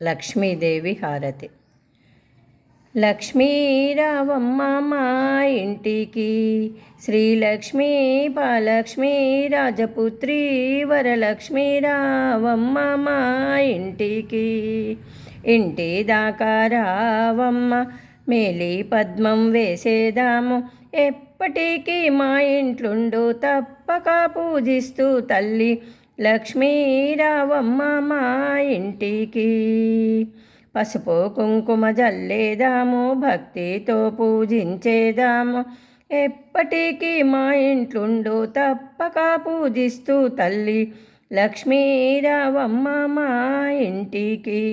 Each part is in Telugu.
లక్ష్మీదేవి హారతి. లక్ష్మీ రావమ్మ మా ఇంటికి, శ్రీలక్ష్మీ పాలక్ష్మీ రాజపుత్రి వరలక్ష్మీ రావమ్మ మా ఇంటికి. ఇంటి దాకా రావమ్మ మేలి పద్మం వేసేదాము, ఎప్పటికీ మా ఇంట్లుండు తప్పక పూజిస్తూ తల్లి లక్ష్మీ రావమ్మ మా ఇంటికి. పసుపు కుంకుమ జల్లేదాము, భక్తితో పూజించేదాము, ఎప్పటికీ మా ఇంట్లుండు తప్పక పూజిస్తూ తల్లి లక్ష్మీ రావమ్మ మా ఇంటికి.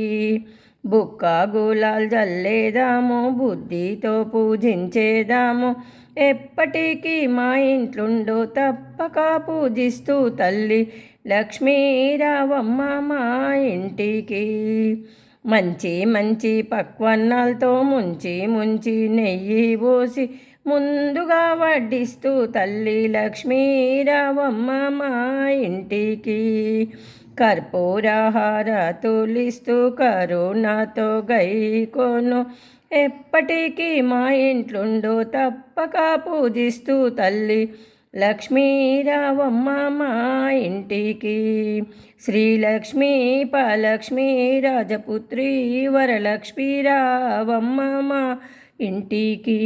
బుక్క గులాల్ జల్లేదాము, బుద్ధితో పూజించేదాము, ఎప్పటికీ మా ఇంట్లుండు తప్పక పూజిస్తూ తల్లి లక్ష్మీ రావమ్మ మా ఇంటికి. మంచి మంచి పక్వన్నాలతో ముంచి ముంచి నెయ్యి పోసి ముందుగా వడ్డిస్తూ తల్లి లక్ష్మీ రావమ్మ మా ఇంటికి. కర్పూరహారతులిస్తూ కరుణతో గైకోను, ఎప్పటికీ మా ఇంట్లుండు తప్పక పూజిస్తూ తల్లి లక్ష్మీ రావమ్మ మా ఇంటికి. శ్రీలక్ష్మీ పాలక్ష్మీ రాజపుత్రి వరలక్ష్మీ రావమ్మ మా ఇంటికి.